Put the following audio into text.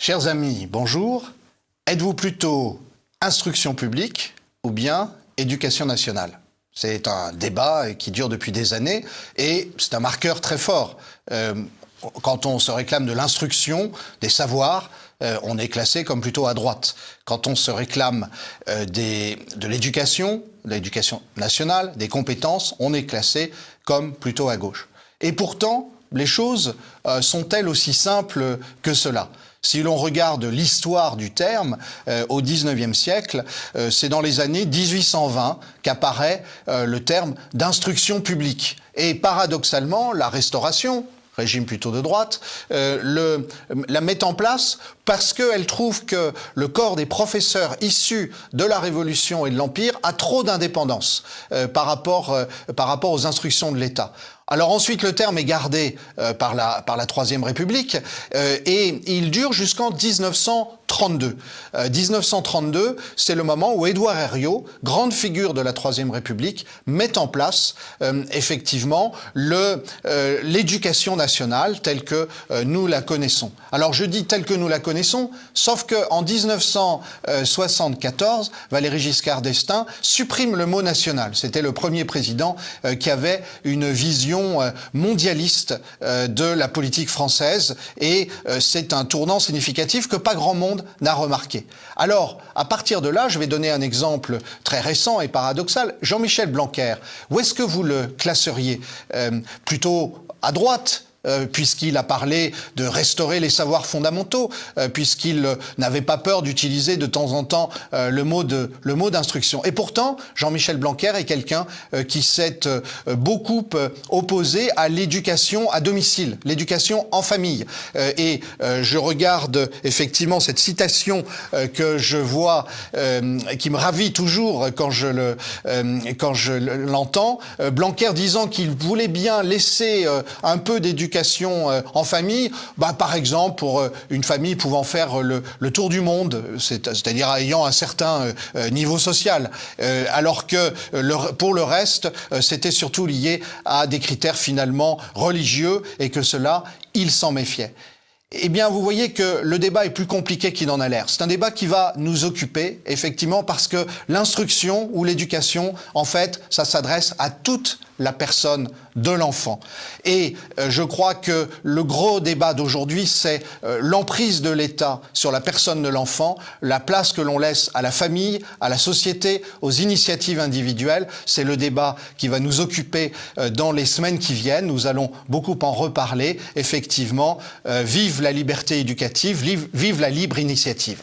Chers amis, bonjour. Êtes-vous plutôt instruction publique ou bien éducation nationale? C'est un débat qui dure depuis des années et c'est un marqueur très fort. Quand on se réclame de l'instruction, des savoirs, on est classé comme plutôt à droite. Quand on se réclame de l'éducation nationale, des compétences, on est classé comme plutôt à gauche. Et pourtant, les choses sont-elles aussi simples que cela ? Si l'on regarde l'histoire du terme, au XIXe siècle, c'est dans les années 1820 qu'apparaît le terme d'instruction publique. Et paradoxalement, la Restauration, régime plutôt de droite, la met en place parce qu'elle trouve que le corps des professeurs issus de la Révolution et de l'Empire a trop d'indépendance par rapport aux instructions de l'État. Alors ensuite, le terme est gardé par la Troisième République et il dure jusqu'en 1932. 1932, c'est le moment où Édouard Herriot, grande figure de la Troisième République, met en place effectivement l'éducation nationale telle que nous la connaissons. Alors je dis telle que nous la connaissons, sauf qu'en 1974, Valéry Giscard d'Estaing supprime le mot national. C'était le premier président qui avait une vision mondialiste de la politique française et c'est un tournant significatif que pas grand monde n'a remarqué. Alors, à partir de là, je vais donner un exemple très récent et paradoxal. Jean-Michel Blanquer, où est-ce que vous le classeriez? Plutôt à droite, puisqu'il a parlé de restaurer les savoirs fondamentaux, puisqu'il n'avait pas peur d'utiliser de temps en temps le mot d'instruction. Et pourtant, Jean-Michel Blanquer est quelqu'un qui s'est beaucoup opposé à l'éducation à domicile, l'éducation en famille. Et je regarde effectivement cette citation que je vois, qui me ravit toujours quand je l'entends. Blanquer disant qu'il voulait bien laisser un peu d'éducation en famille, par exemple pour une famille pouvant faire le tour du monde, c'est-à-dire ayant un certain niveau social, alors que pour le reste, c'était surtout lié à des critères finalement religieux et que cela, il s'en méfiait. Eh bien, vous voyez que le débat est plus compliqué qu'il n'en a l'air. C'est un débat qui va nous occuper, effectivement, parce que l'instruction ou l'éducation, en fait, ça s'adresse à toute la personne de l'enfant. Et je crois que le gros débat d'aujourd'hui, c'est l'emprise de l'État sur la personne de l'enfant, la place que l'on laisse à la famille, à la société, aux initiatives individuelles. C'est le débat qui va nous occuper dans les semaines qui viennent. Nous allons beaucoup en reparler. Effectivement, vive la liberté éducative, vive la libre initiative.